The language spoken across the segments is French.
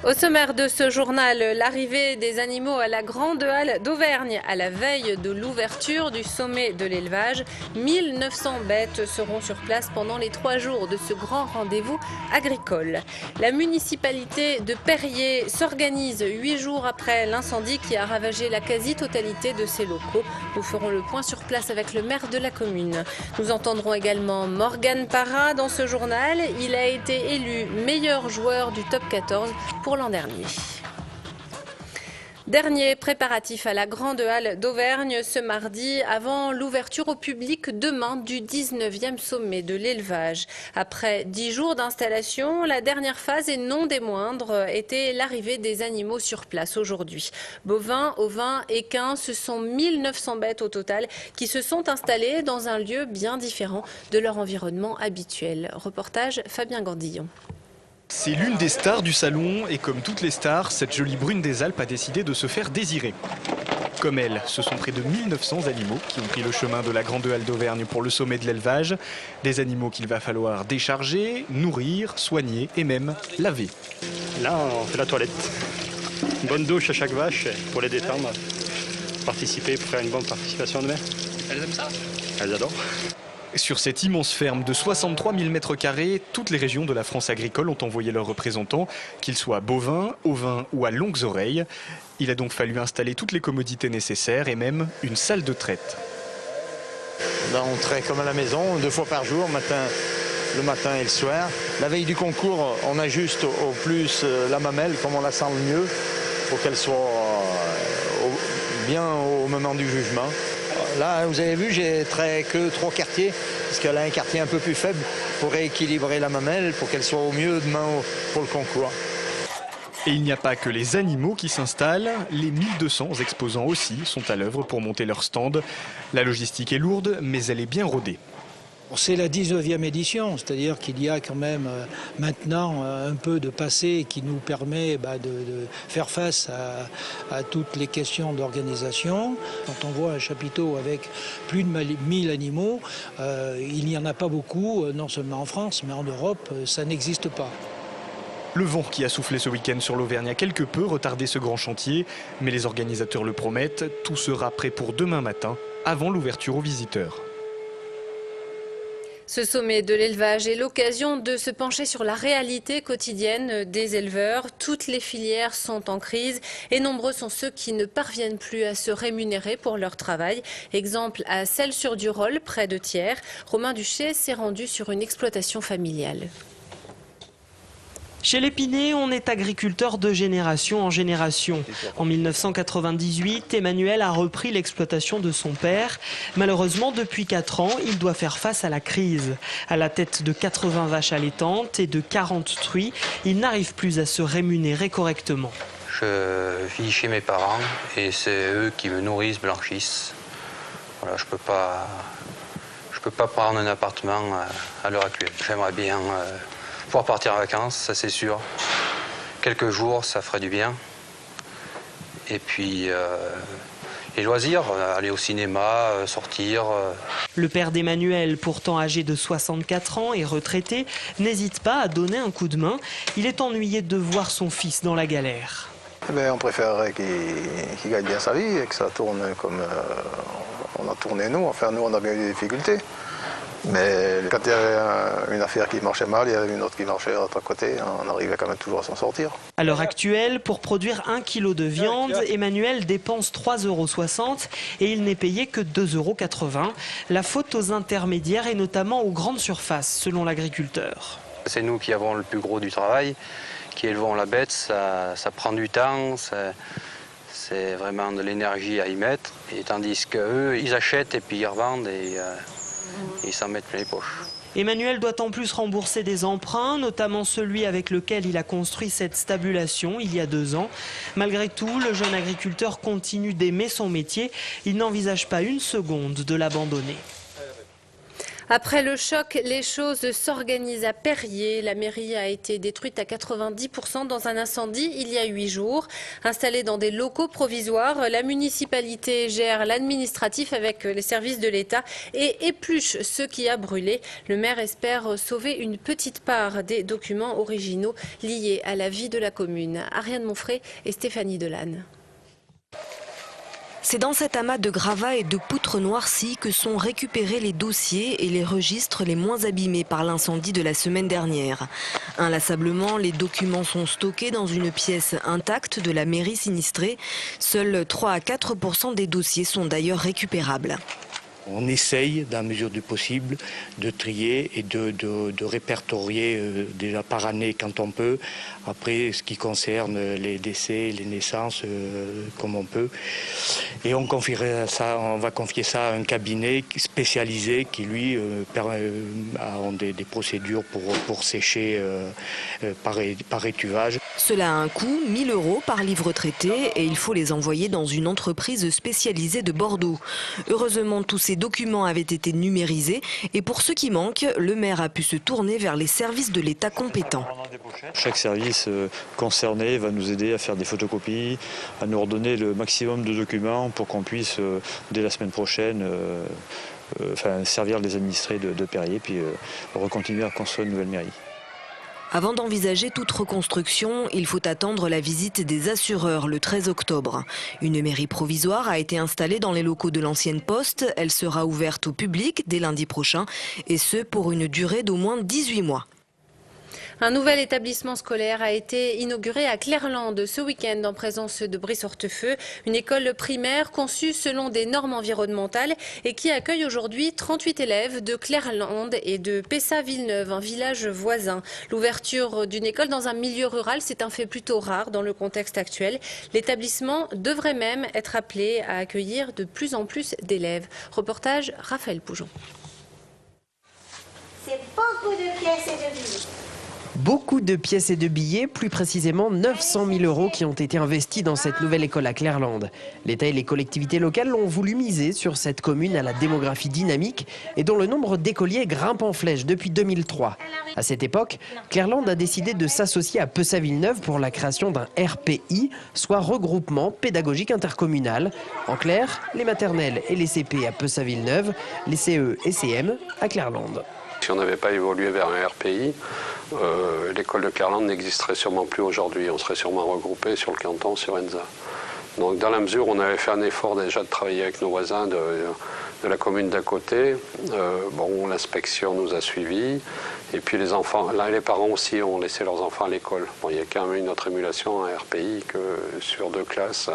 Au sommaire de ce journal, l'arrivée des animaux à la Grande Halle d'Auvergne à la veille de l'ouverture du sommet de l'élevage. 1900 bêtes seront sur place pendant les 3 jours de ce grand rendez-vous agricole. La municipalité de Perrier s'organise 8 jours après l'incendie qui a ravagé la quasi-totalité de ses locaux. Nous ferons le point sur place avec le maire de la commune. Nous entendrons également Morgan Parra dans ce journal. Il a été élu meilleur joueur du top 14 pour l'an dernier. Dernier préparatif à la Grande Halle d'Auvergne ce mardi avant l'ouverture au public demain du 19e sommet de l'élevage. Après 10 jours d'installation, la dernière phase et non des moindres était l'arrivée des animaux sur place aujourd'hui. Bovins, ovins, équins, ce sont 1900 bêtes au total qui se sont installées dans un lieu bien différent de leur environnement habituel. Reportage Fabien Gandillon. C'est l'une des stars du salon et comme toutes les stars, cette jolie brune des Alpes a décidé de se faire désirer. Comme elle, ce sont près de 1900 animaux qui ont pris le chemin de la Grande Halle d'Auvergne pour le sommet de l'élevage. Des animaux qu'il va falloir décharger, nourrir, soigner et même laver. Là, on fait la toilette. Une bonne douche à chaque vache pour les détendre. Participer pour faire une bonne participation demain. Elles aiment ça? Elles adorent. Sur cette immense ferme de 63 000 m², toutes les régions de la France agricole ont envoyé leurs représentants, qu'ils soient bovins, ovins ou à longues oreilles. Il a donc fallu installer toutes les commodités nécessaires et même une salle de traite. Là, on traite comme à la maison, 2 fois par jour, le matin et le soir. La veille du concours, on ajuste au plus la mamelle, comme on la sent le mieux, pour qu'elle soit bien au moment du jugement. Là, vous avez vu, j'ai traité que 3 quartiers, parce qu'elle a un quartier un peu plus faible pour rééquilibrer la mamelle, pour qu'elle soit au mieux demain pour le concours. Et il n'y a pas que les animaux qui s'installent, les 1200 exposants aussi sont à l'œuvre pour monter leur stand. La logistique est lourde, mais elle est bien rodée. C'est la 19e édition, c'est-à-dire qu'il y a quand même maintenant un peu de passé qui nous permet de faire face à toutes les questions d'organisation. Quand on voit un chapiteau avec plus de 1000 animaux, il n'y en a pas beaucoup, non seulement en France, mais en Europe, ça n'existe pas. Le vent qui a soufflé ce week-end sur l'Auvergne a quelque peu retardé ce grand chantier, mais les organisateurs le promettent, tout sera prêt pour demain matin, avant l'ouverture aux visiteurs. Ce sommet de l'élevage est l'occasion de se pencher sur la réalité quotidienne des éleveurs. Toutes les filières sont en crise et nombreux sont ceux qui ne parviennent plus à se rémunérer pour leur travail. Exemple à Celles-sur-Durolle, près de Thiers. Romain Duché s'est rendu sur une exploitation familiale. Chez l'Épinay, on est agriculteur de génération en génération. En 1998, Emmanuel a repris l'exploitation de son père. Malheureusement, depuis 4 ans, il doit faire face à la crise. À la tête de 80 vaches allaitantes et de 40 truies, il n'arrive plus à se rémunérer correctement. Je vis chez mes parents et c'est eux qui me nourrissent, blanchissent. Voilà, je peux pas prendre un appartement à l'heure actuelle. J'aimerais bien pouvoir partir en vacances, ça c'est sûr. Quelques jours, ça ferait du bien. Et puis, les loisirs, aller au cinéma, sortir. Le père d'Emmanuel, pourtant âgé de 64 ans et retraité, n'hésite pas à donner un coup de main. Il est ennuyé de voir son fils dans la galère. On préférerait qu'il gagne bien sa vie et que ça tourne comme on a tourné nous. Enfin, nous, on a bien eu des difficultés. Mais quand il y avait une affaire qui marchait mal, il y avait une autre qui marchait de l'autre côté, on arrivait quand même toujours à s'en sortir. À l'heure actuelle, pour produire 1 kg de viande, Emmanuel dépense 3,60 € et il n'est payé que 2,80 €. La faute aux intermédiaires et notamment aux grandes surfaces, selon l'agriculteur. C'est nous qui avons le plus gros du travail, qui élevons la bête, ça prend du temps, c'est vraiment de l'énergie à y mettre. Et tandis qu'eux, ils achètent et puis ils revendent et ils s'en mettent plein les poches. Emmanuel doit en plus rembourser des emprunts, notamment celui avec lequel il a construit cette stabulation il y a 2 ans. Malgré tout, le jeune agriculteur continue d'aimer son métier. Il n'envisage pas une seconde de l'abandonner. Après le choc, les choses s'organisent à Perrier. La mairie a été détruite à 90% dans un incendie il y a 8 jours. Installée dans des locaux provisoires, la municipalité gère l'administratif avec les services de l'État et épluche ce qui a brûlé. Le maire espère sauver une petite part des documents originaux liés à la vie de la commune. Ariane Monfray et Stéphanie Delanne. C'est dans cet amas de gravats et de poutres noircies que sont récupérés les dossiers et les registres les moins abîmés par l'incendie de la semaine dernière. Inlassablement, les documents sont stockés dans une pièce intacte de la mairie sinistrée. Seuls 3 à 4% des dossiers sont d'ailleurs récupérables. On essaye, dans la mesure du possible, de trier et de répertorier déjà par année quand on peut. Après, ce qui concerne les décès, les naissances, comme on peut. Et on va confier ça à un cabinet spécialisé qui, lui, a des procédures pour sécher par étuvage. Cela a un coût, 1 000 € par livre traité, et il faut les envoyer dans une entreprise spécialisée de Bordeaux. Heureusement, tous ces documents avaient été numérisés, et pour ceux qui manquent, le maire a pu se tourner vers les services de l'État compétents. Chaque service concerné va nous aider à faire des photocopies, à nous redonner le maximum de documents pour qu'on puisse, dès la semaine prochaine, servir les administrés de Perrier, puis recontinuer à construire une nouvelle mairie. Avant d'envisager toute reconstruction, il faut attendre la visite des assureurs le 13 octobre. Une mairie provisoire a été installée dans les locaux de l'ancienne poste. Elle sera ouverte au public dès lundi prochain, et ce pour une durée d'au moins 18 mois. Un nouvel établissement scolaire a été inauguré à Clairlande ce week-end en présence de Brice Hortefeux, une école primaire conçue selon des normes environnementales et qui accueille aujourd'hui 38 élèves de Clairlande et de Pessa-Villeneuve, un village voisin. L'ouverture d'une école dans un milieu rural, c'est un fait plutôt rare dans le contexte actuel. L'établissement devrait même être appelé à accueillir de plus en plus d'élèves. Reportage Raphaël Poujon. C'est beaucoup de pièces et de billets. Beaucoup de pièces et de billets, plus précisément 900 000 € qui ont été investis dans cette nouvelle école à Clairlande. L'État et les collectivités locales ont voulu miser sur cette commune à la démographie dynamique et dont le nombre d'écoliers grimpe en flèche depuis 2003. À cette époque, Clairlande a décidé de s'associer à Pessa-Villeneuve pour la création d'un RPI, soit regroupement pédagogique intercommunal. En clair, les maternelles et les CP à Pessa-Villeneuve, les CE et CM à Clairlande. Si on n'avait pas évolué vers un RPI, l'école de Clairlande n'existerait sûrement plus aujourd'hui. On serait sûrement regroupé sur le canton, sur Enza. Donc dans la mesure où on avait fait un effort déjà de travailler avec nos voisins de la commune d'à côté, l'inspection nous a suivis. Et puis les enfants, là les parents aussi ont laissé leurs enfants à l'école. Bon, il y a quand même une autre émulation à un RPI que sur 2 classes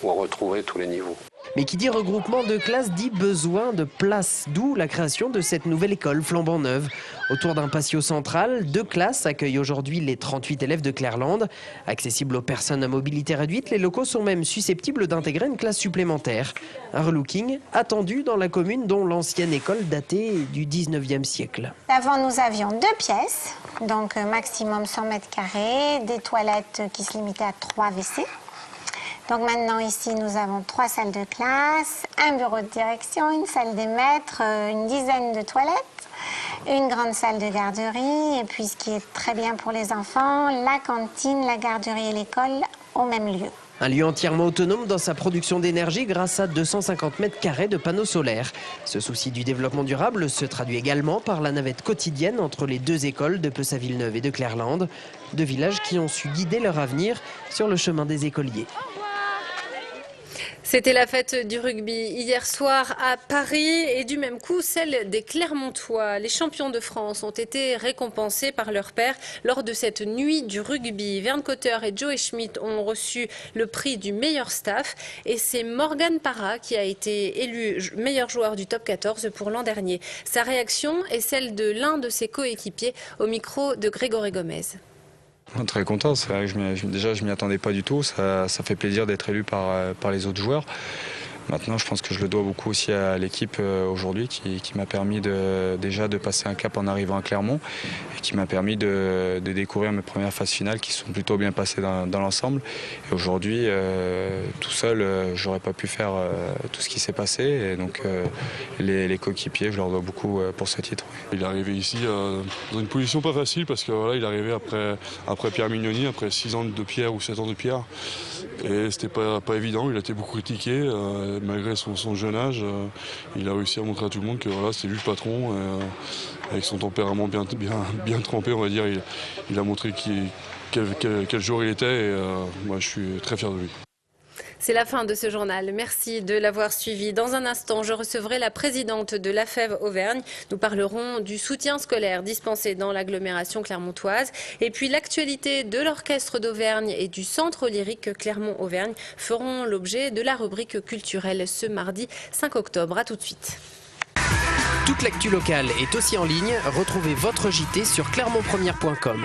où on retrouvait tous les niveaux. Mais qui dit regroupement de classes dit besoin de place, d'où la création de cette nouvelle école flambant neuve. Autour d'un patio central, 2 classes accueillent aujourd'hui les 38 élèves de Clairlande. Accessibles aux personnes à mobilité réduite, les locaux sont même susceptibles d'intégrer une classe supplémentaire. Un relooking attendu dans la commune dont l'ancienne école datait du 19e siècle. Avant, nous avions 2 pièces, donc maximum 100 mètres carrés, des toilettes qui se limitaient à 3 WC. Donc maintenant ici nous avons 3 salles de classe, un bureau de direction, une salle des maîtres, une dizaine de toilettes, une grande salle de garderie et puis ce qui est très bien pour les enfants, la cantine, la garderie et l'école au même lieu. Un lieu entièrement autonome dans sa production d'énergie grâce à 250 mètres carrés de panneaux solaires. Ce souci du développement durable se traduit également par la navette quotidienne entre les 2 écoles de Pessa-Villeneuve et de Clairlande, 2 villages qui ont su guider leur avenir sur le chemin des écoliers. C'était la fête du rugby hier soir à Paris et du même coup celle des Clermontois. Les champions de France ont été récompensés par leur père lors de cette nuit du rugby. Vern Cotter et Joey Schmidt ont reçu le prix du meilleur staff et c'est Morgan Parra qui a été élu meilleur joueur du top 14 pour l'an dernier. Sa réaction est celle de l'un de ses coéquipiers au micro de Grégory Gomez. Très content, déjà je m'y attendais pas du tout, ça fait plaisir d'être élu par les autres joueurs. Maintenant, je pense que je le dois beaucoup aussi à l'équipe aujourd'hui qui m'a permis déjà de passer un cap en arrivant à Clermont et qui m'a permis de découvrir mes premières phases finales qui sont plutôt bien passées dans l'ensemble. Et aujourd'hui, tout seul, j'aurais pas pu faire tout ce qui s'est passé. Et donc, les coéquipiers, je leur dois beaucoup pour ce titre. Il est arrivé ici dans une position pas facile parce que voilà, il est arrivé après Pierre Mignoni, après 6 ans de Pierre ou 7 ans de Pierre. Et c'était pas évident, il a été beaucoup critiqué, malgré son jeune âge. Il a réussi à montrer à tout le monde que voilà, c'était lui le patron. Avec son tempérament bien trempé, on va dire, il a montré quel jour il était et moi je suis très fier de lui. C'est la fin de ce journal. Merci de l'avoir suivi. Dans un instant, je recevrai la présidente de l'AFEV Auvergne. Nous parlerons du soutien scolaire dispensé dans l'agglomération clermontoise. Et puis l'actualité de l'Orchestre d'Auvergne et du Centre lyrique Clermont-Auvergne feront l'objet de la rubrique culturelle ce mardi 5 octobre. A tout de suite. Toute l'actu locale est aussi en ligne. Retrouvez votre JT sur clermontpremière.com.